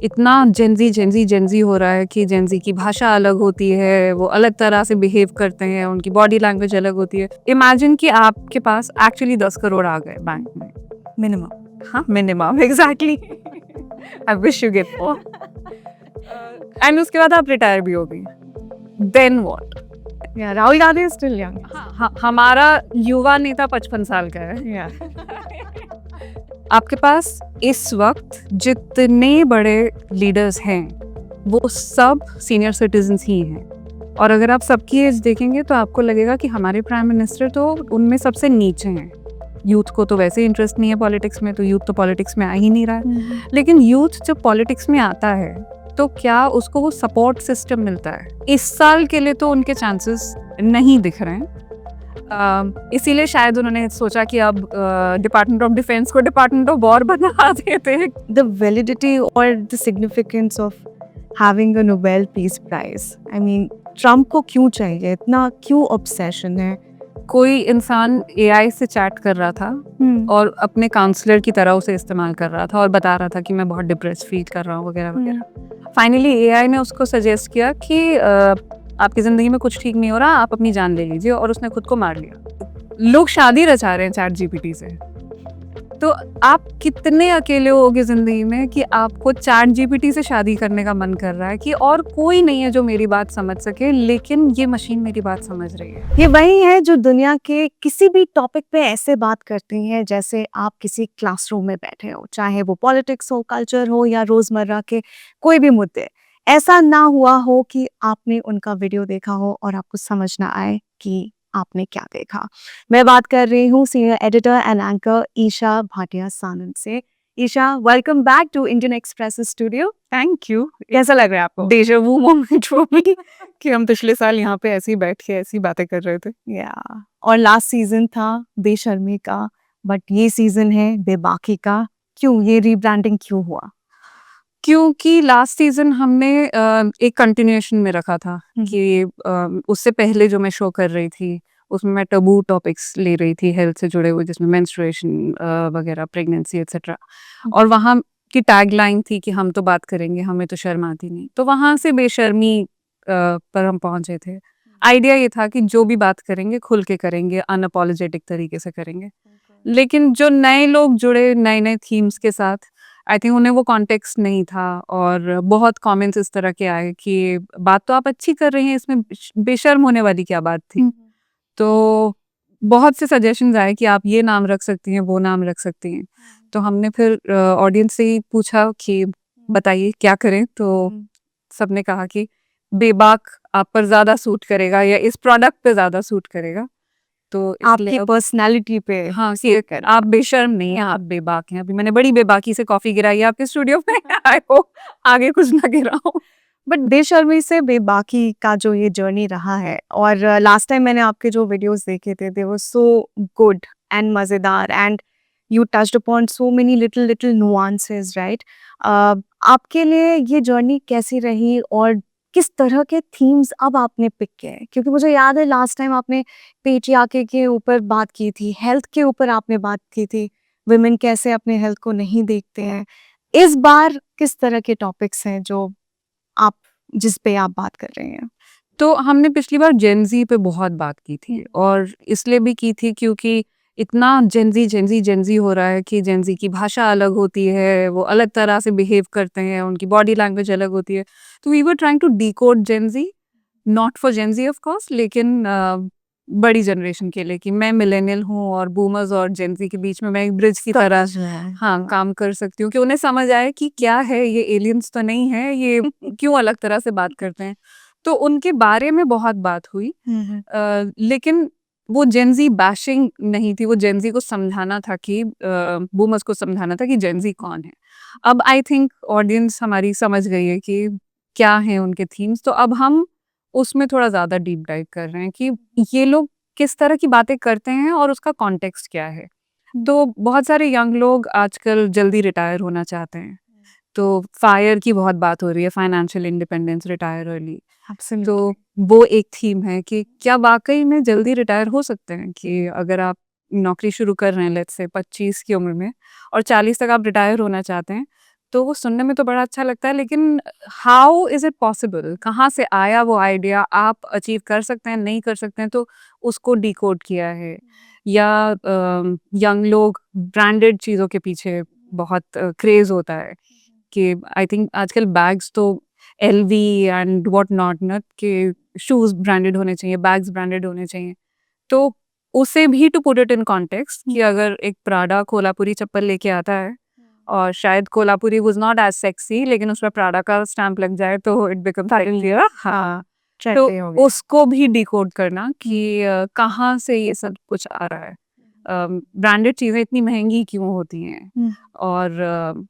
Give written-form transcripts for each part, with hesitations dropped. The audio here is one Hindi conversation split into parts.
इतना जेंजी हो रहा है कि जेंजी की भाषा अलग होती है, वो अलग तरह से बिहेव करते हैं, उनकी बॉडी लैंग्वेज अलग होती है। इमेजिन कि आपके पास एक्चुअली 10 करोड़ आ गए बैंक में मिनिमम। हाँ, minimum exactly. I wish you get more. And उसके बाद आप रिटायर भी हो गई, then what? Rahul Gandhi is still young. हमारा युवा नेता 55 साल का है। आपके पास इस वक्त जितने बड़े लीडर्स हैं वो सब सीनियर सिटीजन्स ही हैं, और अगर आप सबकी एज देखेंगे तो आपको लगेगा कि हमारे प्राइम मिनिस्टर तो उनमें सबसे नीचे हैं। यूथ को तो वैसे इंटरेस्ट नहीं है पॉलिटिक्स में, तो यूथ तो पॉलिटिक्स में आ ही नहीं रहा है। लेकिन यूथ जब पॉलिटिक्स में आता है तो क्या उसको वो सपोर्ट सिस्टम मिलता है? इस साल के लिए तो उनके चांसेस नहीं दिख रहे हैं। इसीलिए शायद उन्होंने सोचा कि अब डिपार्टमेंट ऑफ डिफेंस को डिपार्टमेंट ऑफ वॉर बना देते हैं। The validity or the significance of having a Nobel Peace Prize. I mean, Trump को क्यों चाहिए, इतना क्यों ऑब्सेशन है? कोई इंसान एआई से चैट कर रहा था और अपने काउंसलर की तरह उसे इस्तेमाल कर रहा था और बता रहा था कि मैं बहुत डिप्रेस फील कर रहा हूँ वगैरह वगैरह। फाइनली एआई ने उसको सजेस्ट किया कि आपकी ज़िंदगी में कुछ ठीक नहीं हो रहा, आप अपनी जान ले लीजिए, और उसने खुद को मार लिया। लोग शादी रचा रहे हैं चैट जीपीटी से। तो आप कितने अकेले होगे ज़िंदगी में कि आपको चैट जीपीटी से शादी करने का मन कर रहा है कि और कोई नहीं है जो मेरी बात समझ सके, लेकिन ये मशीन मेरी बात समझ रही है। ये वही है जो दुनिया के किसी भी टॉपिक पे ऐसे बात करती हैं जैसे आप किसी क्लासरूम में बैठे हो, चाहे वो पॉलिटिक्स हो, कल्चर हो या रोजमर्रा के कोई भी मुद्दे। ऐसा ना हुआ हो कि आपने उनका वीडियो देखा हो और आपको समझ ना आए कि आपने क्या देखा। मैं बात कर रही हूँ senior editor and anchor Isha Bhatia Sanand से। Isha, welcome back to Indian Express studio. Thank you. कैसा लग रहा है आपको? डेजा वू मोमेंट वो भी कि हम पिछले साल यहाँ पे ऐसे ही बैठ के ऐसी बातें कर रहे थे। या और लास्ट सीजन था बेशर्मी का, बट ये सीजन है बेबाकी का। क्यों ये रीब्रांडिंग क्यों हुआ? क्योंकि लास्ट सीजन हमने एक कंटिन्यूएशन में रखा था कि उससे पहले जो मैं शो कर रही थी उसमें मैं टबू टॉपिक्स ले रही थी हेल्थ से जुड़े हुए, जिसमें मेंस्ट्रुएशन वगैरह, प्रेगनेंसी एक्सेट्रा, और वहाँ की टैगलाइन थी कि हम तो बात करेंगे, हमें तो शर्म आती नहीं। तो वहाँ से बेशर्मी पर हम पहुंचे थे। आइडिया ये था कि जो भी बात करेंगे खुल के करेंगे, अनअपोलोजेटिक तरीके से करेंगे। लेकिन जो नए लोग जुड़े नए नए थीम्स के साथ, आई थिंक उन्हें वो कॉन्टेक्स्ट नहीं था, और बहुत कमेंट्स इस तरह के आए कि बात तो आप अच्छी कर रही हैं, इसमें बेशर्म होने वाली क्या बात थी। तो बहुत से सजेशंस आए कि आप ये नाम रख सकती हैं, वो नाम रख सकती हैं। तो हमने फिर ऑडियंस से ही पूछा कि बताइए क्या करें, तो सबने कहा कि बेबाक आप पर ज़्यादा सूट करेगा या इस प्रोडक्ट पे ज़्यादा सूट करेगा। तो आपकी पर्सनालिटी पे। हाँ, कि आप बेशर्म नहीं हैं, आप बेबाक हैं। अभी मैंने बड़ी बेबाकी से कॉफी गिराई है आपके स्टूडियो में। आई होप आगे कुछ ना गिराऊं। बट बेशर्मी से बेबाकी का जो ये जर्नी रहा है, और लास्ट टाइम मैंने आपके जो वीडियोस देखे थे, दे वर सो गुड एंड मज़ेदार, and you touched upon so many little little nuances, right? आपके लिए ये जर्नी कैसी रही और किस तरह के थीम्स अब आपने पिक किए? क्योंकि मुझे याद है लास्ट टाइम आपने पेट्रियार्की के ऊपर बात की थी, हेल्थ के ऊपर आपने बात की थी, वुमेन कैसे अपने हेल्थ को नहीं देखते हैं। इस बार किस तरह के टॉपिक्स हैं जो आप जिस पे आप बात कर रहे हैं? तो हमने पिछली बार जेनजी पे बहुत बात की थी, और इसलिए भी की थी क्योंकि इतना जेनजी हो रहा है कि जेनजी की भाषा अलग होती है, वो अलग तरह से बिहेव करते हैं, उनकी बॉडी लैंग्वेज अलग होती है। तो we were trying to decode Gen Z, not for Gen Z of course, लेकिन बड़ी जनरेशन के लिए, कि मैं मिलेनियल हूँ और बूमर्स और जेनजी के बीच में मैं एक ब्रिज की तरह हाँ काम कर सकती हूँ, कि उन्हें समझ आए कि क्या है ये, एलियंस तो नहीं है ये, क्यों अलग तरह से बात करते हैं। तो उनके बारे में बहुत बात हुई, लेकिन वो जेनजी बैशिंग नहीं थी, वो जेनजी को समझाना था कि बूमर्स को समझाना था कि जेनजी कौन है। अब आई थिंक ऑडियंस हमारी समझ गई है कि क्या है उनके थीम्स, तो अब हम उसमें थोड़ा ज़्यादा डीप डाइव कर रहे हैं कि ये लोग किस तरह की बातें करते हैं और उसका कॉन्टेक्स्ट क्या है। तो बहुत सारे यंग लोग आजकल जल्दी रिटायर होना चाहते हैं, तो फायर की बहुत बात हो रही है, फाइनेंशियल इंडिपेंडेंस, रिटायर अर्ली। तो वो एक थीम है कि क्या वाकई में जल्दी रिटायर हो सकते हैं, कि अगर आप नौकरी शुरू कर रहे हैं लेट्स से 25 की उम्र में और 40 तक आप रिटायर होना चाहते हैं, तो वो सुनने में तो बड़ा अच्छा लगता है, लेकिन हाउ इज़ इट पॉसिबल, कहाँ से आया वो आइडिया, आप अचीव कर सकते हैं, नहीं कर सकते हैं, तो उसको डिकोड किया है। या यंग लोग ब्रांडेड चीज़ों के पीछे बहुत क्रेज़ होता है कि आई थिंक आजकल बैग्स तो एलवी एंड व्हाट नॉट ना, कि शूज़ ब्रांडेड होने चाहिए, बैग्स ब्रांडेड होने चाहिए। तो उसे भी to put it in context कि अगर एक प्राडा कोल्हापुरी चप्पल लेके आता है और शायद Kolhapuri was not as sexy, लेकिन उसमें प्राडा का स्टैम्प लग जाए तो इट बिकम्स क्लियर। हाँ, ट्रेंड पे हो तो गया। उसको भी डिकोड करना कि कहाँ से ये सब कुछ आ रहा है, ब्रांडेड चीज़ें इतनी महंगी क्यों होती हैं, और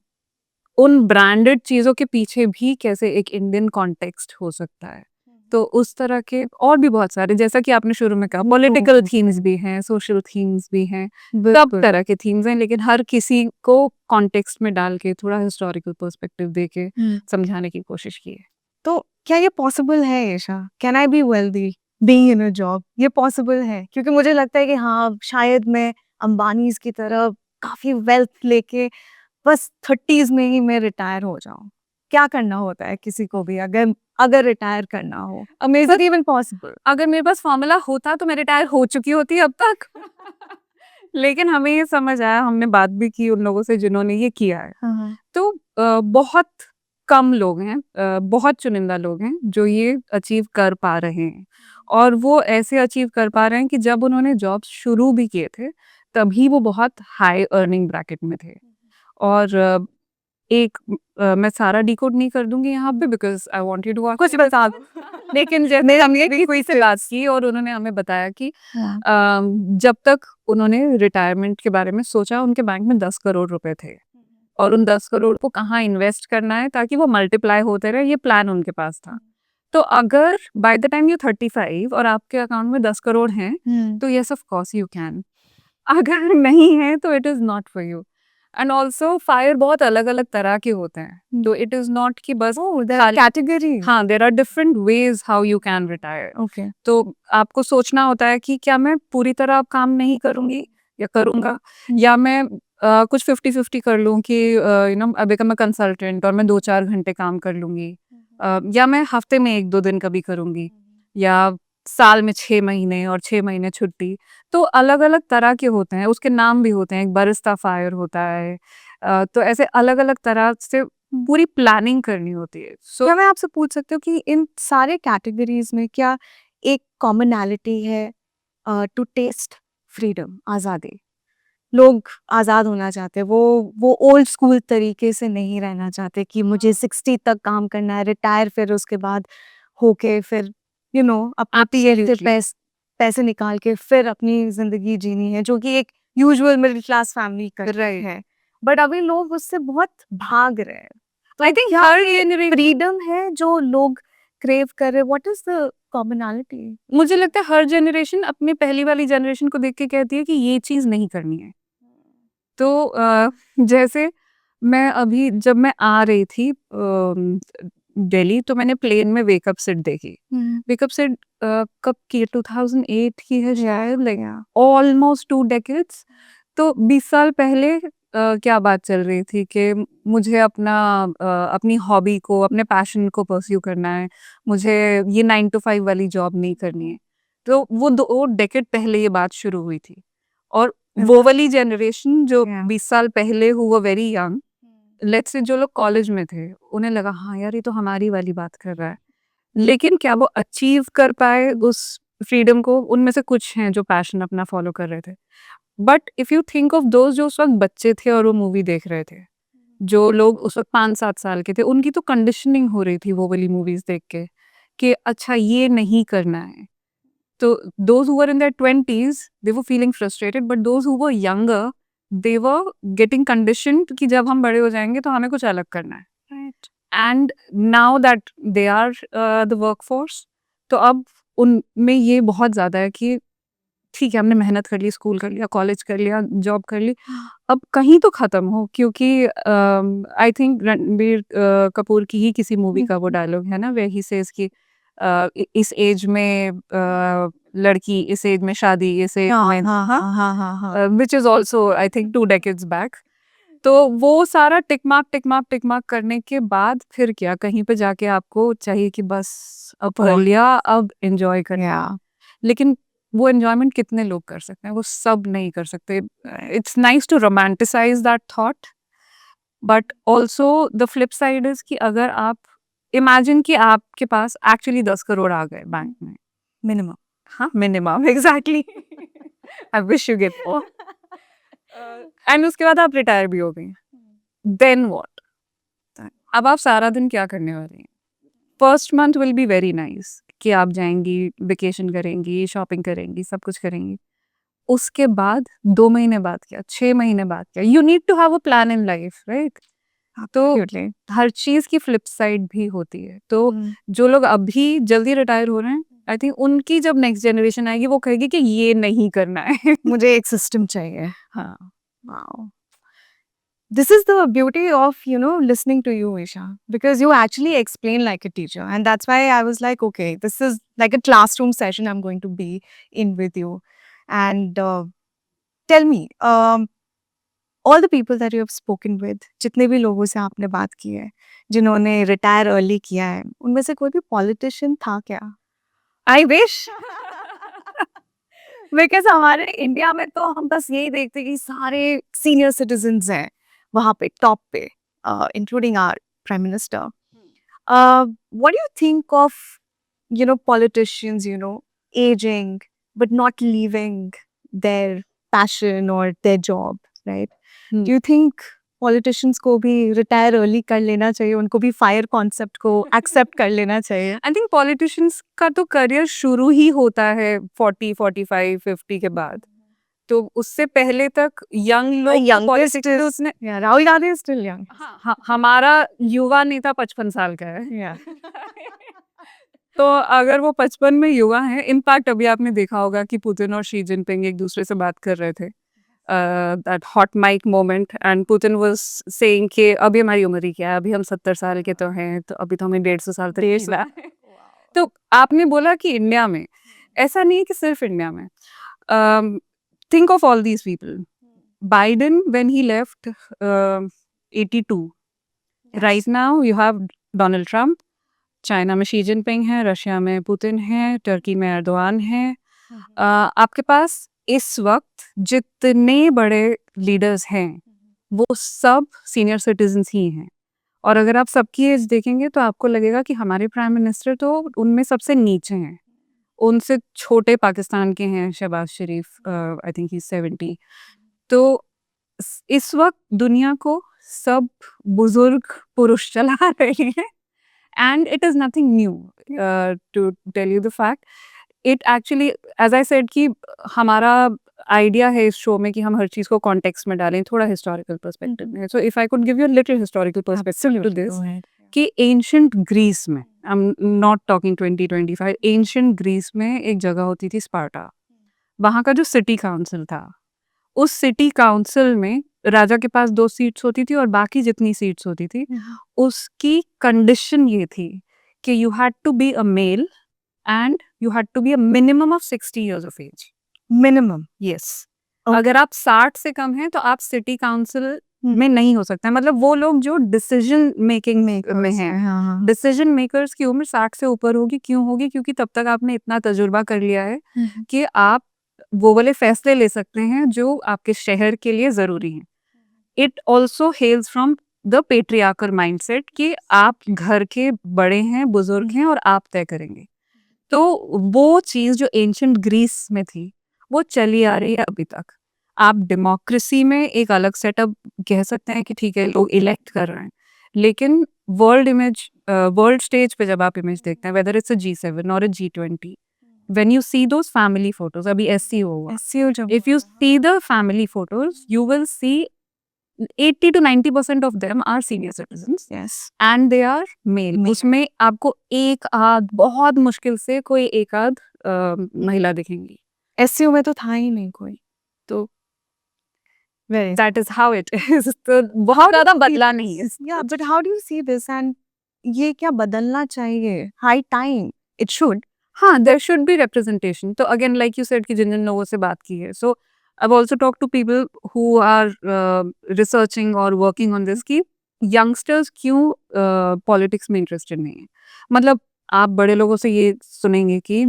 उन ब्रांडेड चीज़ों के पीछे भी कैसे एक इंडियन कॉन्टेक्स्ट हो सकता है। तो उस तरह के और भी बहुत सारे, जैसा कि आपने शुरू में कहा, पॉलिटिकल थीम्स भी हैं, सोशल थीम्स भी हैं, सब तरह के थीम्स हैं, लेकिन हर किसी को कॉन्टेक्स्ट में डाल के थोड़ा हिस्टोरिकल पर्सपेक्टिव दे के समझाने की कोशिश की है। तो क्या ये पॉसिबल है Isha? Can I be wealthy being in a job? ये पॉसिबल है? क्योंकि मुझे लगता है कि हाँ, शायद मैं अंबानीज़ की तरह काफ़ी वेल्थ लेके बस 30s में ही मैं रिटायर हो जाऊँ। क्या करना होता है किसी को भी अगर अगर रिटायर करना हो? Is it even possible? अगर मेरे पास फॉर्मूला होता तो मैं रिटायर हो चुकी होती अब तक। लेकिन हमें ये समझ आया, हमने बात भी की उन लोगों से जिन्होंने ये किया है। हाँ, तो बहुत कम लोग हैं, बहुत चुनिंदा लोग हैं जो ये अचीव कर पा रहे हैं, और वो ऐसे अचीव कर पा रहे हैं कि जब उन्होंने जॉब शुरू भी किए थे तभी वो बहुत हाई अर्निंग ब्रैकेट में थे। और एक मैं सारा डिकोड नहीं कर दूंगी यहाँ पे because I want you to कुछ बता दो। लेकिन जैसे हमने कोई से बात की और उन्होंने हमें बताया कि जब तक उन्होंने रिटायरमेंट के बारे में सोचा उनके बैंक में 10 करोड़ रुपए थे, और उन 10 करोड़ को कहाँ इन्वेस्ट करना है ताकि वो मल्टीप्लाई होते रहे, ये प्लान उनके पास था। तो अगर बाय द टाइम यू 35 और आपके अकाउंट में 10 करोड़ हैं, तो yes of course you can. अगर नहीं है तो it is not for you. And also fire बहुत अलग अलग तरह के होते हैं, तो इट इज नॉट कि बस कैटेगरी। हाँ, there are different ways how you can retire. Okay. तो आपको सोचना होता है कि क्या मैं पूरी तरह अब काम नहीं करूंगी या करूंगा, या मैं कुछ 50-50 कर लूं कि अब बिकम अ कंसल्टेंट और मैं 2-4 घंटे काम कर लूंगी, या मैं हफ्ते में 1-2 दिन कभी करूंगी, या साल में 6 महीने और 6 महीने छुट्टी। तो अलग अलग तरह के होते हैं, उसके नाम भी होते हैं, एक बरिस्ता फायर होता है। तो ऐसे अलग अलग तरह से पूरी प्लानिंग करनी होती है। क्या मैं आपसे पूछ सकती हूँ कि इन सारे कैटेगरीज में क्या एक कॉमनैलिटी है टू टेस्ट फ्रीडम, आज़ादी? लोग आज़ाद होना चाहते हैं, वो ओल्ड स्कूल तरीके से नहीं रहना चाहते कि मुझे 60 तक काम करना है, रिटायर फिर उसके बाद होके फिर अपना पीएफ से पैसे निकाल के फिर अपनी ज़िंदगी जीनी है, जो कि एक यूजुअल मिडिल क्लास फैमिली कर रहे हैं। बट अभी लोग उससे बहुत भाग रहे हैं। तो आई थिंक क्या हर ये जनरेशन, फ्रीडम है जो लोग क्रेव कर रहे हैं? What is the commonality? मुझे लगता है हर जनरेशन अपनी पहली वाली जनरेशन को देख के कहती है कि ये चीज़ नहीं करनी है। तो जैसे मैं अभी जब मैं आ रही थी दिल्ली, तो मैंने प्लेन में वेकअप सिट देखी। वेकअप सिट कब की है? 2008 की है शायद, लाइक ऑलमोस्ट 2 डेकेड्स। तो 20 साल पहले क्या बात चल रही थी कि मुझे अपनी हॉबी को, अपने पैशन को परस्यू करना है, मुझे ये 9 to 5 वाली जॉब नहीं करनी है। तो वो 2 डेकेड पहले ये बात शुरू हुई थी, और वो वाली जनरेशन जो 20 साल पहले who were very young, let's say जो लोग कॉलेज में थे, उन्हें लगा हाँ यार ये तो हमारी वाली बात कर रहा है। लेकिन क्या वो अचीव कर पाए उस फ्रीडम को? उनमें से कुछ हैं जो पैशन अपना फॉलो कर रहे थे। But if you think of those जो उस वक्त बच्चे थे और वो मूवी देख रहे थे, जो लोग उस वक्त 5-7 साल के थे, उनकी तो कंडीशनिंग हो रही थी वो वाली मूवीज देख के कि अच्छा ये नहीं करना है। तो those who were in their 20s, they were feeling frustrated, but those who were younger, they were getting conditioned कि जब हम बड़े हो जाएंगे तो हमें कुछ अलग करना है। Right. And now that they are the workforce, तो अब उनमें ये बहुत ज़्यादा है कि ठीक है, हमने मेहनत कर ली, स्कूल कर लिया, कॉलेज कर लिया, जॉब कर ली, अब कहीं तो ख़त्म हो, क्योंकि आई थिंक रणबीर कपूर की ही किसी मूवी का वो डायलॉग है ना, वेयर ही सेज कि इस एज में लड़की, इस एज में शादी, इस एज में, हाँ, हाँ, हाँ, हाँ, हाँ। Which is also I think 2 decades back. तो वो सारा टिक मार्क करने के बाद फिर क्या, कहीं पे जाके आपको चाहिए कि बस अब कर लिया, अब एंजॉय कर। लेकिन वो एंजॉयमेंट कितने लोग कर सकते हैं? वो सब नहीं कर सकते। It's nice to romanticise that thought, but also the flip side is कि अगर आप इमेजिन कि आपके पास एक्चुअली 10 करोड़ आ गए बैंक में, मिनिमम। हाँ minimum, exactly. I wish you get more. And उसके बाद आप रिटायर भी हो गई, देन व्हाट? अब आप सारा दिन क्या करने वाली हैं? First month will be very nice कि आप जाएंगी, वेकेशन करेंगी, शॉपिंग करेंगी, सब कुछ करेंगी। उसके बाद 2 महीने बाद क्या, 6 महीने बाद क्या? You need to have a plan in life, right? तो हर चीज की फ्लिप साइड भी होती है। तो जो लोग अभी जल्दी रिटायर हो रहे हैं, आई थिंक उनकी जब नेक्स्ट जनरेशन आएगी वो कहेगी कि ये नहीं करना है। मुझे एक सिस्टम चाहिए। हाँ, Wow. This is the beauty of, listening to you, Isha, because you actually explain like a teacher. And that's why I was like, okay, this is like a classroom session I'm going to be in with you. And tell me, all the people that you have spoken with, जितने भी लोगों से आपने बात की है, जिन्होंने रिटायर अर्ली किया है, उनमें से कोई भी पॉलिटिशियन था क्या? I wish. बिकॉज हमारे इंडिया में तो हम बस यही देखते कि सारे सीनियर सिटीजन्स हैं वहाँ पे टॉप पे, including our prime minister. What do you think of politicians aging but not leaving their passion or their job, right? Do you think politicians को भी retire early कर लेना चाहिए, उनको भी fire concept को accept कर लेना चाहिए? आई थिंक पॉलिटिशियंस का तो करियर शुरू ही होता है 40, 45, 50 के बाद। तो उससे पहले तक यंग लोग youngest politics में is उसने Rahul Gandhi is still young. हाँ, हमारा युवा नेता 55 साल का है। Yeah. तो अगर वो 55 में युवा है, इनफैक्ट अभी आपने देखा होगा कि पुतिन और शी जिनपिंग एक दूसरे से बात कर रहे थे, that hot mic moment, and Putin was saying कि अभी हमारी उम्र ही क्या है, अभी हम 70 साल के तो हैं, तो अभी तो हमें 150 साल तक जीना है। तो आपने बोला कि इंडिया में, ऐसा नहीं है कि सिर्फ इंडिया में। Think of all these people. Biden when he left 82, right now you have Donald Trump, China में शी जिनपिंग है, रशिया में पुतिन है, टर्की में एर्दोआन है। आपके पास इस वक्त जितने बड़े लीडर्स हैं वो सब सीनियर सिटीजन्स ही हैं। और अगर आप सबकी एज देखेंगे तो आपको लगेगा कि हमारे प्राइम मिनिस्टर तो उनमें सबसे नीचे हैं। उनसे छोटे पाकिस्तान के हैं शहबाज शरीफ, आई थिंक ही 70। तो इस वक्त दुनिया को सब बुजुर्ग पुरुष चला रहे हैं, and it is nothing new, to tell you the fact. It actually, as I said, कि हमारा आइडिया है इस शो में कि हम हर चीज़ को कॉन्टेक्स्ट में डालें, थोड़ा हिस्टोरिकल पर्सपेक्टिव में। So if I could give you little historical perspective to this, कि एंशिएंट ग्रीस में, I am not talking 2025, ancient Greece में एक जगह होती थी स्पार्टा। वहाँ का जो सिटी काउंसिल था, उस सिटी काउंसिल में राजा के पास 2 सीट्स होती थी और बाकी जितनी सीट्स होती थी उसकी कंडीशन ये थी कि you had to be a male and you had to be a minimum of 60 years of age. Minimum? Yes. अगर आप 60 से कम हैं तो आप सिटी काउंसिल में नहीं हो सकते। मतलब वो लोग जो डिसीजन मेकिंग में हैं, डिसीजन मेकर्स की उम्र 60 से ऊपर होगी। क्यों होगी? क्योंकि तब तक आपने इतना तजुर्बा कर लिया है कि आप वो वाले फैसले ले सकते हैं जो आपके शहर के लिए जरूरी हैं। It also हेल्स from the patriarchal mindset कि आप घर के बड़े हैं, बुजुर्ग हैं और आप तय करेंगे। तो वो चीज जो एंशिएंट ग्रीस में थी वो चली आ रही है अभी तक। आप डेमोक्रेसी में एक अलग सेटअप कह सकते हैं कि ठीक है लोग इलेक्ट कर रहे हैं, लेकिन वर्ल्ड स्टेज पे जब आप इमेज देखते हैं, वेदर इट्स अ G7 और अ G20, when you see those family photos, अभी SCO हुआ, if you see the family photos, you will see 80 to 90% of them are senior citizens. Yes. And they are male. उसमें आपको एक आध, बहुत मुश्किल से कोई एक आध महिला दिखेंगी। SCO में तो था ही नहीं कोई। तो that is how it is. तो बहुत ज़्यादा बदला नहीं है। Yeah, but how do you see this? And ये क्या बदलना चाहिए? High time. It should. हाँ, there should be representation. तो again like you said कि जिन जिन लोगों से बात की है, so I've also talked to people who are researching or working on this कि youngsters क्यों politics में interested नहीं है. मतलब आप बड़े लोगों से ये सुनेंगे कि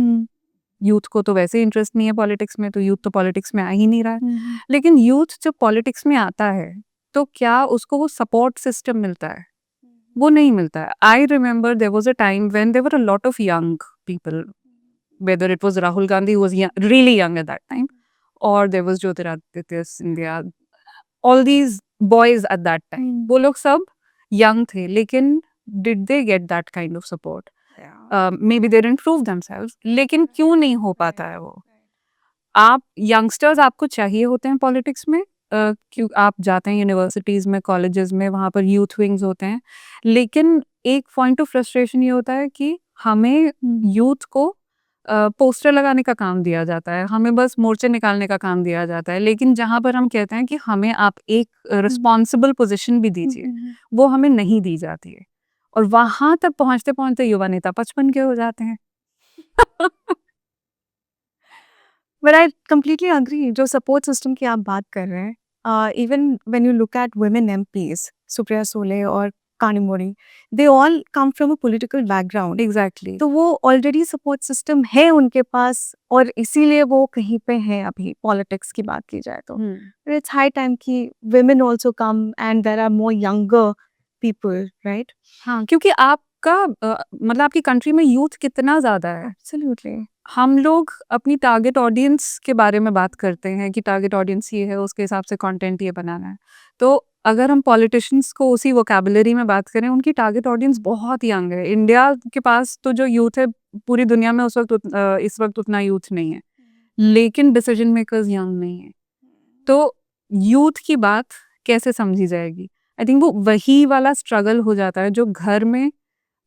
यूथ को तो वैसे इंटरेस्ट नहीं है पॉलिटिक्स में, तो यूथ तो पॉलिटिक्स में आ ही नहीं रहा है. लेकिन यूथ जब पॉलिटिक्स में आता है तो क्या उसको वो सपोर्ट सिस्टम मिलता है? वो नहीं मिलता है. I remember there was a time when there were a lot of young people, whether it was Rahul Gandhi who was really young at that time, or there was Jyotiraditya Scindia, all these boys at that time, वो लोग सब young थे, लेकिन did they get that kind of support? Maybe they didn't prove themselves, लेकिन क्यों नहीं हो पाता है वो? आप यंगस्टर्स आपको चाहिए होते हैं पॉलिटिक्स में, क्यों आप जाते हैं यूनिवर्सिटीज़ में, कॉलेजेस में, वहाँ पर यूथ विंग्स होते हैं, लेकिन एक पॉइंट ऑफ फ्रस्ट्रेशन ये होता है कि हमें यूथ को पोस्टर लगाने का काम दिया जाता है, हमें बस मोर्चे निकालने का काम दिया जाता है, लेकिन जहाँ पर हम कहते हैं कि हमें आप एक रिस्पॉन्सिबल पोजीशन भी दीजिए, वो हमें नहीं दी जाती है. और वहाँ तक पहुँचते-पहुँचते युवा नेता 55 के हो जाते हैं. But I completely agree. जो सपोर्ट सिस्टम की आप बात कर रहे हैं, even when you look at women MPs Supriya Sule और Kanimozhi, they all come from a political background. Exactly. तो वो ऑलरेडी सपोर्ट सिस्टम है उनके पास और इसीलिए वो कहीं पे हैं अभी पॉलिटिक्स की बात की जाए तो. इट्स हाई टाइम कि women also come and there are more younger people, right? हाँ, क्योंकि आपका मतलब आपकी कंट्री में यूथ कितना ज़्यादा है. Absolutely. हम लोग अपनी टारगेट ऑडियंस के बारे में बात करते हैं कि टारगेट ऑडियंस ये है, उसके हिसाब से कंटेंट ये बनाना है. तो अगर हम पॉलिटिशियंस को उसी वोकैबुलरी में बात करें, उनकी टारगेट ऑडियंस बहुत यंग है. इंडिया के पास तो जो यूथ है पूरी दुनिया में उस वक्त इस वक्त उतना यूथ नहीं है, लेकिन डिसीजन मेकर्स यंग नहीं है. तो यूथ की बात कैसे समझी जाएगी? आई थिंक वो वही वाला स्ट्रगल हो जाता है जो घर में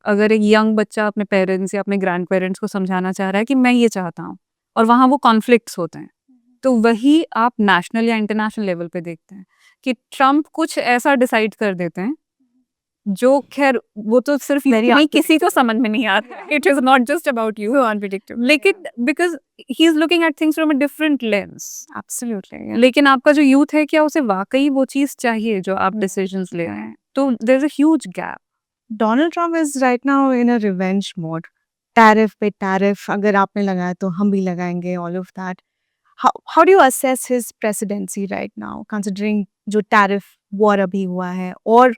अगर एक यंग बच्चा अपने पेरेंट्स या अपने ग्रैंड पेरेंट्स को समझाना चाह रहा है कि मैं ये चाहता हूँ, और वहाँ वो कॉन्फ्लिक्ट्स होते हैं. तो वही आप नेशनल या इंटरनेशनल लेवल पे देखते हैं कि ट्रम्प कुछ ऐसा डिसाइड कर देते हैं जो खैर वो तो सिर्फ नहीं किसी को समझ में नहीं आ रहा. It is not just about you, Unpredictable. लेकिन because he is looking at things from a different lens. Absolutely. Yeah. लेकिन आपका जो यूथ है, क्या उसे वाकई वो चीज चाहिए जो आप डिसीजंस ले रहे हैं? तो there is a huge gap. Donald Trump is right now in a revenge mode. Tariff पे tariff अगर आपने लगाया तो हम भी लगाएंगे, all of that. How do you assess his presidency right now, considering जो tariff war अभी हुआ है और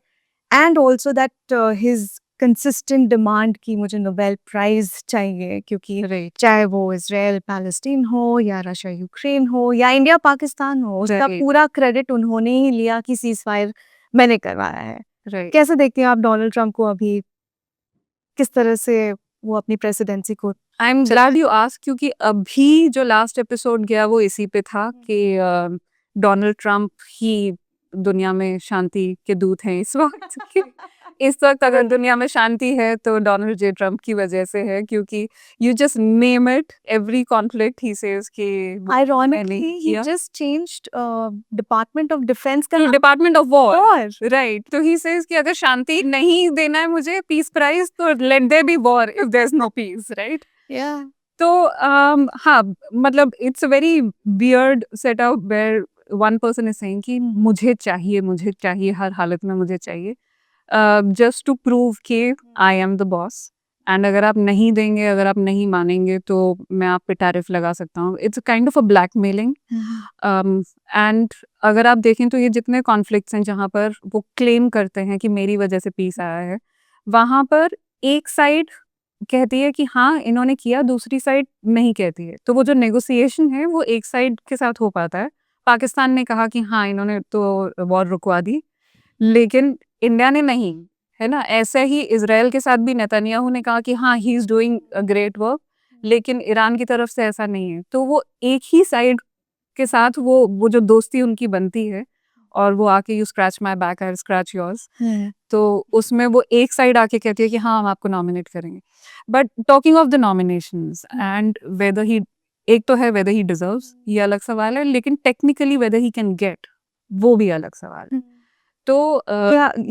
and also that his consistent demand कि मुझे Nobel Prize चाहिए क्योंकि राइट. चाहे वो इसराइल पैलेस्टीन हो या रशिया यूक्रेन हो या इंडिया पाकिस्तान हो, उसका Right. पूरा क्रेडिट उन्होंने ही लिया कि सीजफायर मैंने करवाया है. राइट. कैसे देखती हैं आप डोनाल्ड ट्रम्प को अभी, किस तरह से वो अपनी प्रेसिडेंसी को? I am glad you ask, क्योंकि अभी जो लास्ट एपिसोड गया वो इसी पे था कि डोनाल्ड ट्रम्प ही दुनिया में शांति के दूत हैं इस वक्त. इस वक्त अगर दुनिया में शांति है तो डोनाल्ड जे ट्रम्प की वजह से है, क्योंकि you just name it, every conflict he says कि Ironically, he just changed department of defence का डिपार्टमेंट ऑफ वॉर. और राइट. तो ही सेज कि अगर शांति नहीं देना है मुझे पीस प्राइज, तो let there be war if there is no peace. Right. या तो हाँ, मतलब it's a very weird setup where one person is saying कि मुझे चाहिए, हर हालत में मुझे चाहिए, जस्ट टू प्रूव कि I am the boss, and अगर आप नहीं देंगे, अगर आप नहीं मानेंगे तो मैं आप पे टैरिफ लगा सकता हूँ. It's kind of a blackmailing. And अगर आप देखें तो ये जितने कॉन्फ्लिक्ट्स हैं जहाँ पर वो क्लेम करते हैं कि मेरी वजह से पीस आया है, वहाँ पर एक साइड कहती है कि हाँ इन्होंने किया, दूसरी साइड नहीं कहती है. तो वो जो नेगोशिएशन है वो एक साइड के साथ हो पाता है. पाकिस्तान ने कहा कि हाँ इन्होंने तो वॉर रुकवा दी, लेकिन इंडिया ने नहीं, है ना. ऐसे ही इजराइल के साथ भी नेतन्याहू ने कहा कि हाँ he is doing a great work, लेकिन ईरान की तरफ से ऐसा नहीं है. तो वो एक ही साइड के साथ वो जो दोस्ती उनकी बनती है, और वो आके you scratch my back, I scratch yours, तो उसमें वो एक साइड आके कहती है कि हाँ हम आपको नॉमिनेट करेंगे. But talking of the nominations and weather ही, एक तो है वेदर ही डिजर्व्स, ये अलग सवाल है, लेकिन technically weather he can get, वो भी अलग सवाल है. तो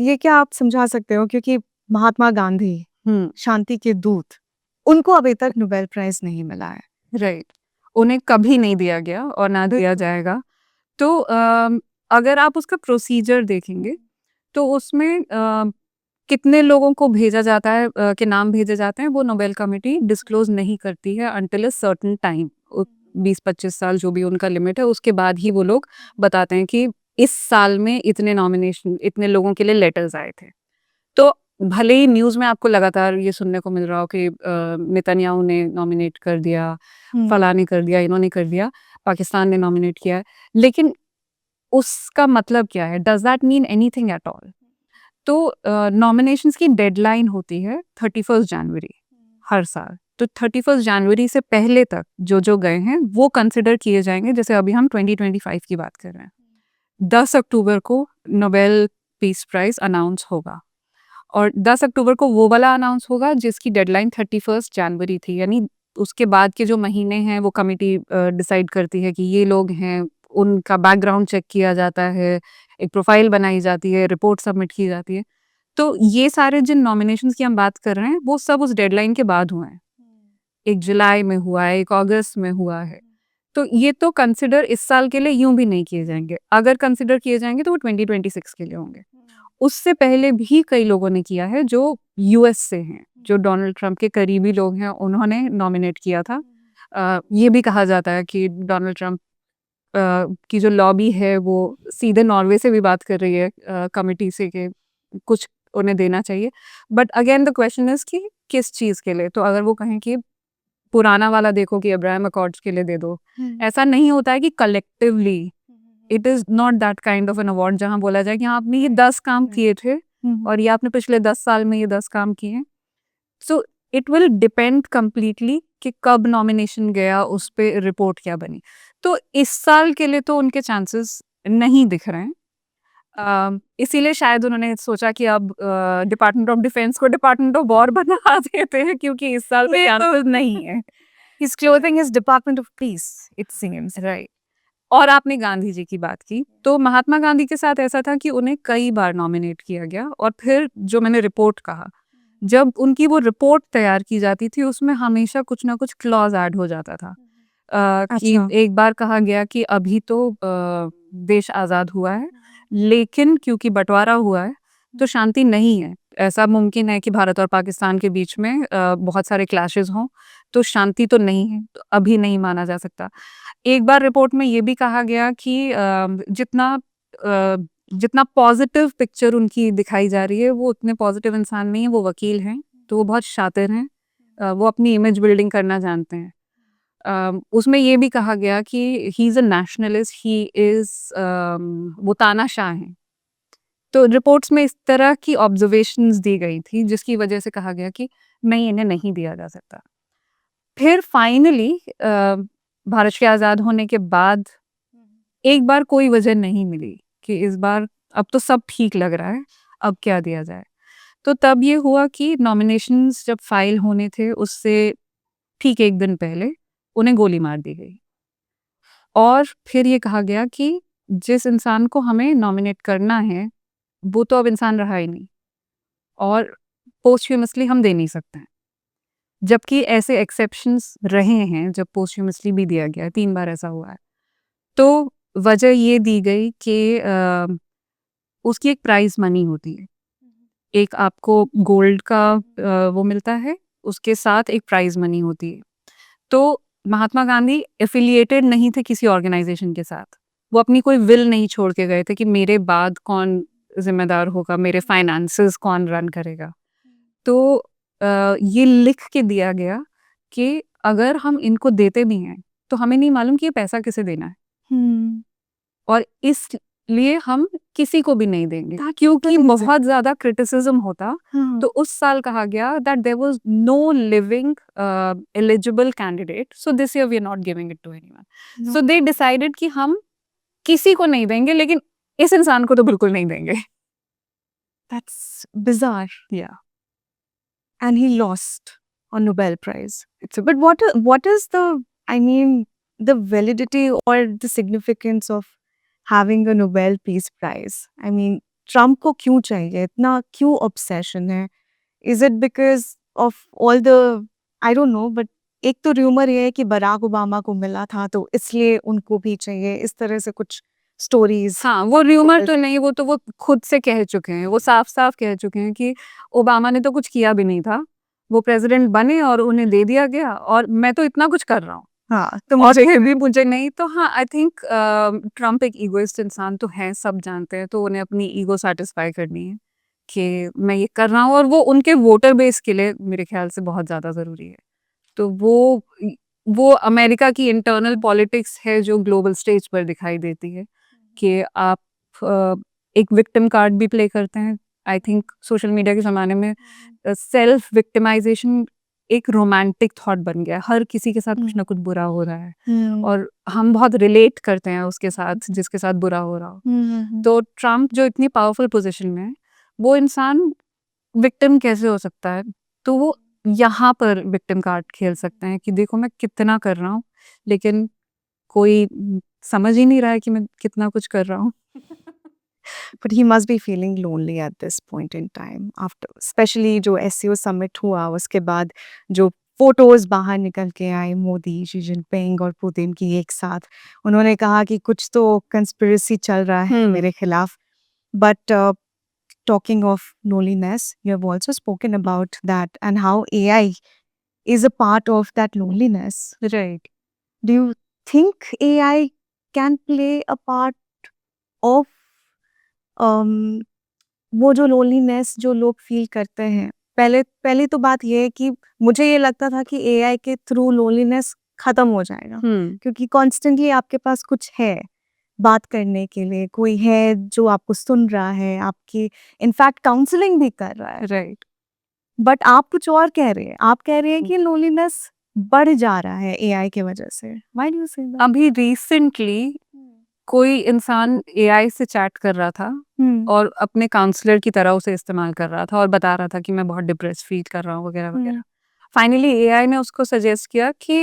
ये क्या आप समझा सकते हो, क्योंकि महात्मा गांधी शांति के दूत, उनको अभी तक नोबेल प्राइज नहीं मिला है. राइट. उन्हें कभी नहीं दिया गया और ना दिया जाएगा. तो अगर आप उसका प्रोसीजर देखेंगे तो उसमें कितने लोगों को भेजा जाता है, के नाम भेजे जाते हैं, वो नोबेल कमेटी डिस्क्लोज नहीं करती है अंटिल अ सर्टेन टाइम। 20-25 साल जो भी उनका लिमिट है, उसके बाद ही वो लोग बताते हैं कि इस साल में इतने नॉमिनेशन, इतने लोगों के लिए लेटर्स आए थे। तो भले ही न्यूज़ में आपको लगातार ये सुनने को मिल रहा हो कि नेतन्याहू ने नॉमिनेट कर दिया, फलाँ ने कर दिया, इन्होंने कर दिया, पाकिस्तान ने नॉमिनेट किया है, लेकिन उसका मतलब क्या है? Does that mean anything at all? तो नॉमिनेशंस की डेडलाइन होती है 31 जनवरी हर साल। तो 31 जनवरी से पहले तक जो गए हैं वो कंसिडर किए जाएंगे। जैसे अभी हम 2025 की बात कर रहे हैं, 10 अक्टूबर को नोबेल पीस प्राइज अनाउंस होगा और 10 अक्टूबर को वो वाला अनाउंस होगा जिसकी डेडलाइन 31 जनवरी थी। यानी उसके बाद के जो महीने हैं वो कमिटी डिसाइड करती है कि ये लोग हैं, उनका बैकग्राउंड चेक किया जाता है, एक प्रोफाइल बनाई जाती है, रिपोर्ट सबमिट की जाती है। तो ये सारे जिन नॉमिनेशंस की हम बात कर रहे हैं वो सब उस डेडलाइन के बाद हुए हैं। एक जुलाई में हुआ है, एक अगस्त में हुआ है। तो ये तो कंसिडर इस साल के लिए यूं भी नहीं किए जाएंगे। अगर कंसिडर किए जाएंगे तो वो 2026 के लिए होंगे। उससे पहले भी कई लोगों ने किया है जो यूएस से हैं, जो डोनाल्ड ट्रंप के करीबी लोग हैं, उन्होंने नॉमिनेट किया था। ये भी कहा जाता है कि डोनाल्ड ट्रंप की जो लॉबी है वो सीधे नॉर्वे से भी बात कर रही है कमिटी से कि कुछ उन्हें देना चाहिए। But again the question is कि किस चीज़ के लिए? तो अगर वो कहें कि पुराना वाला देखो कि अब्राहम अकॉर्ड्स के लिए दे दो, ऐसा नहीं होता है कि collectively it is not that kind of an award जहाँ बोला जाए कि हाँ आपने ये 10 काम किए थे और ये आपने पिछले 10 साल में ये 10 काम किए हैं। So it will depend completely कि कब नॉमिनेशन गया, उस पे रिपोर्ट क्या बनी। तो इस साल के लिए तो उनके चांसेस नहीं दिख रहे हैं। इसीलिए शायद उन्होंने सोचा कि अब डिपार्टमेंट ऑफ डिफेंस को डिपार्टमेंट ऑफ वॉर बना देते हैं क्योंकि इस साल में ये तो चांसेस नहीं है। He's clothing his Department of Peace, it seems. Right. और आपने गांधी जी की बात की, तो महात्मा गांधी के साथ ऐसा था कि उन्हें कई बार नॉमिनेट किया गया और फिर जो मैंने रिपोर्ट कहा, जब उनकी वो रिपोर्ट तैयार की जाती थी उसमें हमेशा कुछ ना कुछ क्लॉज ऐड हो जाता था। कि अच्छा। एक बार कहा गया कि अभी तो देश आज़ाद हुआ है, लेकिन क्योंकि बंटवारा हुआ है तो शांति नहीं है। ऐसा मुमकिन है कि भारत और पाकिस्तान के बीच में बहुत सारे क्लैशेस हों, तो शांति तो नहीं है, तो अभी नहीं माना जा सकता। एक बार रिपोर्ट में ये भी कहा गया कि जितना पॉजिटिव पिक्चर उनकी दिखाई जा रही है वो उतने पॉजिटिव इंसान नहीं है। वो वकील हैं, तो वो बहुत शातिर हैं, वो अपनी इमेज बिल्डिंग करना जानते हैं। उसमें ये भी कहा गया कि he is a nationalist, he is वो तानाशाह हैं। तो रिपोर्ट्स में इस तरह की ऑब्जर्वेशंस दी गई थी जिसकी वजह से कहा गया कि नहीं, इन्हें नहीं दिया जा सकता। फिर फाइनली भारत के आज़ाद होने के बाद एक बार कोई वजह नहीं मिली कि इस बार अब तो सब ठीक लग रहा है, अब क्या दिया जाए? तो तब ये हुआ कि नॉमिनेशंस जब फाइल होने थे उससे ठीक 1 दिन पहले उन्हें गोली मार दी गई। और फिर ये कहा गया कि जिस इंसान को हमें नॉमिनेट करना है, वो तो अब इंसान रहा ही नहीं और पोस्टह्यूमसली हम दे नहीं सकते हैं। जबकि ऐसे एक्सेप्शंस रहे हैं जब पोस्टह्यूमसली भी दिया गया है, 3 बार ऐसा हुआ है। तो वजह ये दी गई कि उसकी एक प्राइज़ मनी होती है। एक आपको गोल्ड का वो मिलता है, उसके साथ एक प्राइज़ मनी होती है। तो महात्मा गांधी एफिलिएटेड नहीं थे किसी ऑर्गेनाइजेशन के साथ। वो अपनी कोई विल नहीं छोड़ के गए थे कि मेरे बाद कौन ज़िम्मेदार होगा, मेरे फाइनेंसेस कौन रन करेगा। तो ये लिख के दिया गया कि अगर हम इनको देते भी हैं, तो हमें नहीं मालूम कि ये पैसा किसे देना है और इसलिए हम किसी को भी नहीं देंगे। क्योंकि बहुत ज़्यादा क्रिटिसिज्म होता, तो उस साल कहा गया that there was no living eligible candidate, so this year we are not giving it to anyone. So they decided कि हम किसी को नहीं देंगे, लेकिन इस इंसान को तो बिल्कुल नहीं देंगे। That's bizarre. Yeah. And he lost a Nobel Prize. But what is I mean, the validity or the significance of having a Nobel Peace Prize? I mean, Trump को क्यों चाहिए? इतना क्यों obsession है? Is it because of all the, I don't know, but एक तो rumor ये है कि बराक ओबामा को मिला था तो इसलिए उनको भी चाहिए, इस तरह से कुछ स्टोरीज। हाँ, वो र्यूमर तो नहीं, वो तो वो खुद से कह चुके हैं, वो साफ-साफ कह चुके हैं कि ओबामा ने तो कुछ किया भी नहीं था। वो प्रेज़िडेंट बने और उन्हें दे दिया गया और मैं तो इतना कुछ कर रहा हूँ। हाँ, तो और ये भी मुझे नहीं तो हाँ, आई थिंक ट्रम्प एक ईगोइस्ट इंसान तो है, सब जानते हैं, तो उन्हें अपनी ईगो सैटिस्फाई करनी है कि मैं ये कर रहा हूँ और वो उनके वोटर बेस के लिए मेरे ख्याल से बहुत ज़्यादा ज़रूरी है। तो वो अमेरिका की इंटरनल पॉलिटिक्स है जो ग्लोबल स्टेज पर दिखाई देती है कि आप अ, एक विक्टिम कार्ड भी प्ले करते हैं। आई थिंक सोशल मीडिया के ज़माने में सेल्फ विक्टिमाइज़ेशन एक रोमांटिक थॉट बन गया है। हर किसी के साथ कुछ ना कुछ बुरा हो रहा है और हम बहुत रिलेट करते हैं उसके साथ जिसके साथ बुरा हो रहा हो। तो ट्रम्प जो इतनी पावरफुल पोजीशन में है, वो इंसान विक्टिम कैसे हो सकता है? तो वो यहाँ पर विक्टिम कार्ड खेल सकते हैं कि देखो मैं कितना कर रहा हूँ, लेकिन कोई समझ ही नहीं रहा है कि मैं कितना कुछ कर रहा हूँ। But he must be feeling lonely at this point in time after specially जो एससीओ समिट हुआ उसके बाद जो फोटोज बाहर निकल के आए मोदी शी जिनपिंग और पुतिन की एक साथ उन्होंने कहा कि कुछ तो कंस्पिरेसी चल रहा है मेरे खिलाफ but talking of loneliness you have also spoken about that and how AI is a part of that loneliness. Right. Do you think AI can play a part of um, वो जो लोनलीनेस जो लोग फील करते हैं पहले पहली तो बात ये है कि मुझे ये लगता था कि एआई के थ्रू लोनलीनेस खत्म हो जाएगा क्योंकि कॉन्स्टेंटली आपके पास कुछ है बात करने के लिए कोई है जो आपको सुन रहा है आपकी इनफैक्ट काउंसलिंग भी कर रहा है राइट। बट आप कुछ और कह रहे हैं आप कह रहे हैं कि लोनलीनेस बढ़ जा रहा है एआई की वजह से why do you say that अभी रिसेंटली कोई इंसान एआई से चैट कर रहा था और अपने काउंसलर की तरह उसे इस्तेमाल कर रहा था और बता रहा था कि मैं बहुत डिप्रेस फील कर रहा हूँ वगैरह वगैरह। फाइनली एआई ने उसको सजेस्ट किया कि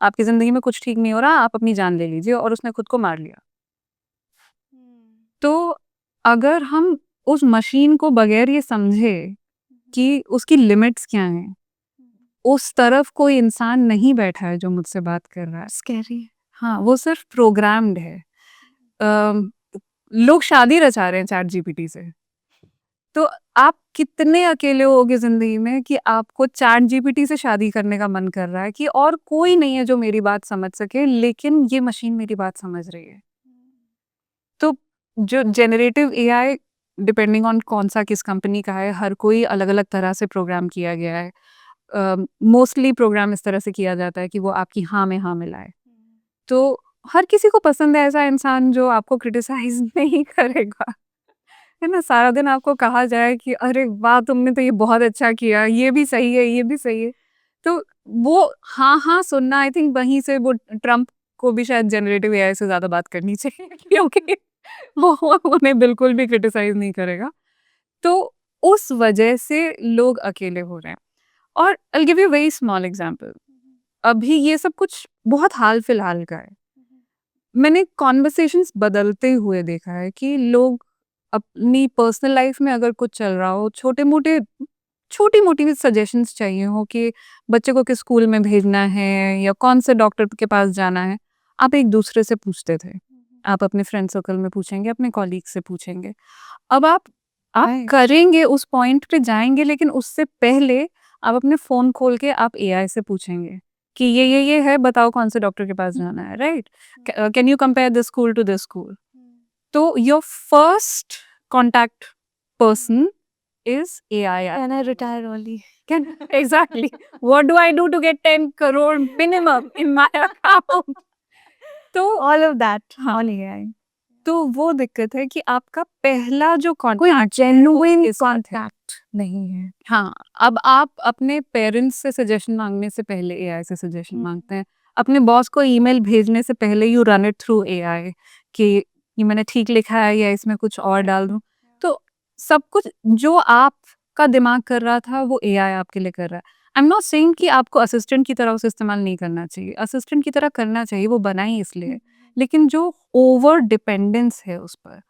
आपकी ज़िंदगी में कुछ ठीक नहीं हो रहा, आप अपनी जान ले लीजिए और उसने खुद को मार लिया। तो अगर हम उस मशीन को बगैर ये समझे कि उसकी लिमिट्स क्या हैं, उस तरफ कोई इंसान नहीं बैठा है जो मुझसे बात कर रहा है। स्कैरी है हाँ, वो सिर्फ प्रोग्राम्ड है। अम, लोग शादी रचा रहे हैं चैट जीपीटी से। तो आप कितने अकेले होगे ज़िंदगी में कि आपको चैट जीपीटी से शादी करने का मन कर रहा है कि और कोई नहीं है जो मेरी बात समझ सके, लेकिन ये मशीन मेरी बात समझ रही है। तो जो जनरेटिव एआई डिपेंडिंग ऑन कौन-सा किस कंपनी का है, हर कोई अलग-अलग तरह से प्रोग्राम किया गया है। मोस्टली प्रोग्राम इस तरह से किया जाता है कि वो आपकी हाँ में हाँ मिलाए। तो हर किसी को पसंद है ऐसा इंसान जो आपको क्रिटिसाइज़ नहीं करेगा। है ना? सारा दिन आपको कहा जाए कि अरे वाह! तुमने तो ये बहुत अच्छा किया, ये भी सही है, ये भी सही है। तो वो हाँ, हाँ सुनना आई थिंक वहीं से वो ट्रम्प को भी शायद जनरेटिव एआई से ज़्यादा बात करनी चाहिए क्योंकि वो उन्हें बिल्कुल भी क्रिटिसाइज़ नहीं करेगा। तो उस वजह से लोग अकेले हो रहे हैं। और I will give you a very small example. अभी ये सब कुछ बहुत हाल-फिलहाल का है। मैंने कॉन्वर्सेशंस बदलते हुए देखा है कि लोग अपनी पर्सनल लाइफ में अगर कुछ चल रहा हो, छोटी-मोटी भी सजेशंस चाहिए हो कि बच्चे को किस स्कूल में भेजना है या कौन से डॉक्टर के पास जाना है, आप एक-दूसरे से पूछते थे। आप अपने फ्रेंड सर्कल में पूछेंगे, अपने कॉलीग से पूछेंगे। अब आप राइट करेंगे, उस पॉइंट पे जाएँगे, लेकिन उससे पहले आप अपने फ़ोन खोल के आप एआई से पूछेंगे कि ये है, बताओ कौन से डॉक्टर के पास जाना है, right? Can you compare this school to this school? तो your first contact person is AI. Can I retire early Exactly. What do I do to get 10 crore minimum in my account? तो ऑल ऑफ दैट हाँ, ऑन एआई तो वो दिक्कत है कि आपका पहला जो कॉन्टैक्ट जेन्युइन कॉन्टैक्ट नहीं है। हाँ, अब आप अपने पेरेंट्स से सजेशन मांगने से पहले एआई से सजेशन मांगते हैं। अपने बॉस को ईमेल भेजने से पहले you run it through AI कि ये मैंने ठीक लिखा है या इसमें कुछ और डाल दूँ। तो सब कुछ जो आपका दिमाग कर रहा था वो एआई आपके लिए कर रहा है। आई एम नॉट सेइंग कि आपको असिस्टेंट की तरह उसे इस्तेमाल नहीं करना चाहिए। असिस्टेंट की तरह करना चाहिए, वो बना ही इसलिए है। लेकिन जो ओवर डिपेंडेंस है उस पर,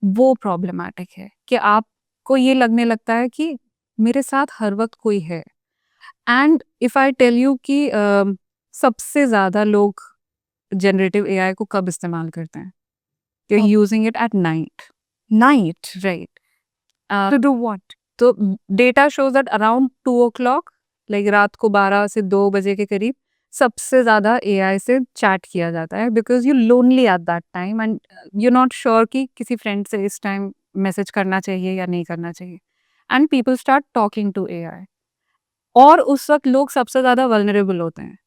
वो प्रॉब्लमैटिक है कि आपको ये लगने लगता है कि मेरे साथ हर वक़्त कोई है। And if I tell you कि सबसे ज़्यादा लोग जनरेटिव एआई को कब इस्तेमाल करते हैं? you're Okay. using it at night, Night. right? To do what? तो data shows that around 2 o'clock, like रात को 12 से 2 बजे के करीब सबसे ज़्यादा एआई से चैट किया जाता है, because you lonely at that time and you not sure कि किसी फ्रेंड से इस टाइम मैसेज करना चाहिए या नहीं करना चाहिए, and people start talking to AI. और उस वक्त लोग सबसे ज़्यादा वल्नरेबल होते हैं।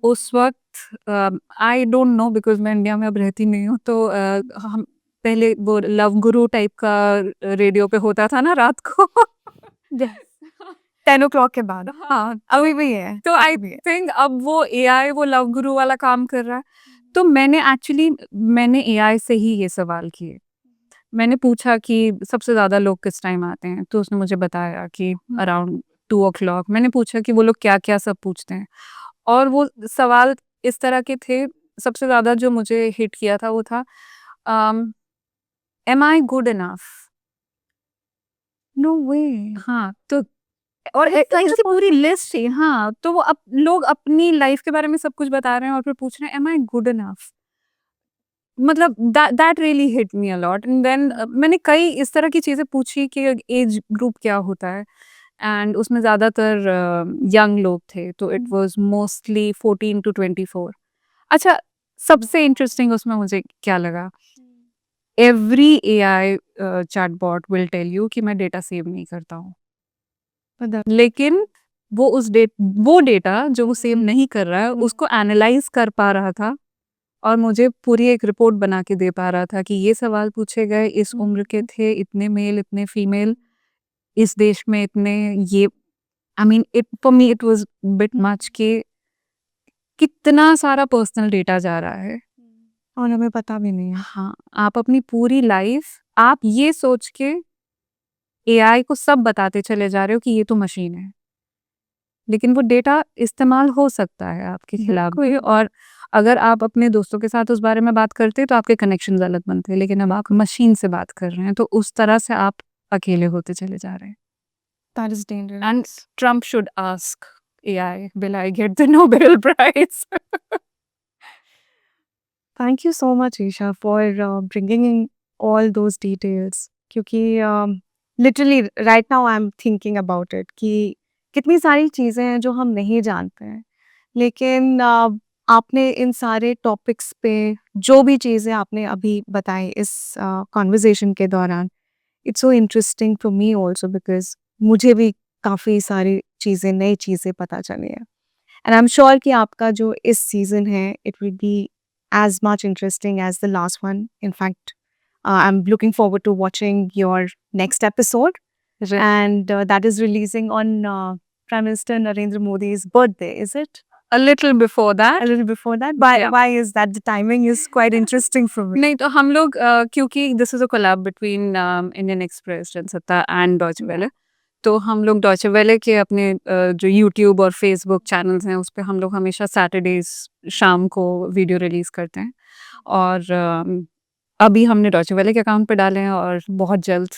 उस वक्त आई डोंट नो, बिकॉज मैं इंडिया में अब रहती नहीं हूँ, तो हम पहले वो लव गुरु टाइप का रेडियो पे होता था ना रात को। 10 o'clock के बाद। हाँ, अभी भी है। तो आई अभी भी है। थिंक अब वो एआई वो लव गुरु वाला काम कर रहा है। तो मैंने एआई से ही ये सवाल किए। मैंने पूछा कि सबसे ज़्यादा लोग किस टाइम आते हैं, तो उसने मुझे बताया कि अराउंड 2 o'clock। मैंने पूछा कि वो लोग क्या-क्या सब पूछते हैं, और वो सवाल इस तरह के थे। सबसे ज़्यादा जो मुझे हिट किया था वो था, M I good enough? No way. हाँ, तो और ऐसी पूरी लिस्ट थी। हाँ, तो वो लोग अपनी लाइफ के बारे में सब कुछ बता रहे हैं और फिर पूछ रहे हैं एम आई गुड इनफ? मतलब that really hit me a lot. And then मैंने कई इस तरह की चीज़ें पूछी कि एज ग्रुप क्या होता है, एंड उसमें ज़्यादातर यंग लोग थे, तो इट वाज मोस्टली 14 to 24। अच्छा, सबसे इंटरेस्टिंग उसमें मुझे क्या लगा, every AI chatbot will tell you कि मैं डेटा सेव नहीं करता हूँ, लेकिन वो डेटा जो वो सेव नहीं कर रहा है उसको एनालाइज कर पा रहा था, और मुझे पूरी एक रिपोर्ट बना के दे पा रहा था कि ये सवाल पूछे गए, इस उम्र के थे, इतने मेल इतने फीमेल, इस देश में इतने, ये I mean it for me it was bit much कि कितना सारा पर्सनल डेटा जा रहा है। और हमें पता भी नहीं है। हाँ, आप अपनी पूरी लाइफ आप ये सोच के एआई को सब बताते चले जा रहे हो कि ये तो मशीन है, लेकिन वो डेटा इस्तेमाल हो सकता है आपके खिलाफ भी। और अगर आप अपने दोस्तों के साथ उस बारे में बात करते तो आपके कनेक्शन अलग बनते, लेकिन अब आप मशीन से बात कर रहे हैं, तो उस तरह से आप अकेले होते चले जा रहे हैं। That is dangerous. And Trump should ask AI, will I get the Nobel Prize? Thank you so much, Isha, for bringing in all those details. क्योंकि literally right now I'm thinking about it कि कितनी सारी चीज़ें हैं जो हम नहीं जानते हैं, लेकिन आपने इन सारे टॉपिक्स पे जो भी चीज़ें आपने अभी बताई इस कॉन्वर्जेशन के दौरान, it's so interesting for me also, because मुझे भी काफ़ी सारी चीज़ें नई चीज़ें पता चली हैं। एंड आई एम श्योर कि आपका जो इस सीज़न है it will be as much interesting as the last one. In fact, I'm looking forward to watching your next episode, and that is releasing on Prime Minister Narendra Modi's birthday, is it? A little before that. A little before that. Why is that? The timing is quite interesting for me. नहीं, तो हम लोग क्योंकि this is a collab between Indian Express, Jansatta and Deutsche Welle, तो हम लोग डॉयचे वेले के अपने जो यूट्यूब और फेसबुक चैनल्स हैं उस पर हम लोग हमेशा सैटरडेज शाम को वीडियो रिलीज करते हैं, और अभी हमने डॉयचे वेले के अकाउंट पे डाले हैं, और बहुत जल्द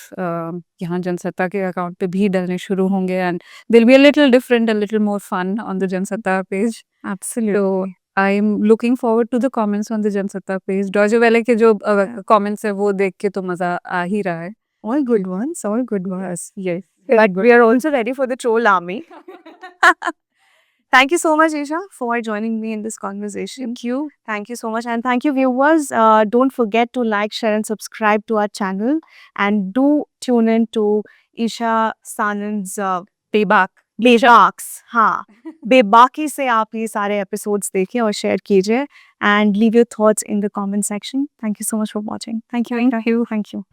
यहाँ जनसत्ता के अकाउंट पे भी डलने शुरू होंगे, and they'll be a little different, a little more fun on the Jansatta page. Absolutely. तो I am looking forward to the comments on the Jansatta page. Deutsche Welle के जो कमेंट्स है वो देख के तो मजा आ ही रहा है। All good ones. All good ones. Yes. But we are also ready for the troll army. Thank you so much, Isha, for joining me in this conversation. Thank you. Thank you so much. And thank you, viewers. Don't forget to like, share, and subscribe to our channel. And do tune in to Isha Sanand's बेबाक्स, हाँ, बेबाकी से आप ये सारे एपिसोड्स देखिए और शेयर कीजिए, and leave your thoughts in the comment section. Thank you so much for watching. Thank you. Thank you. Thank you.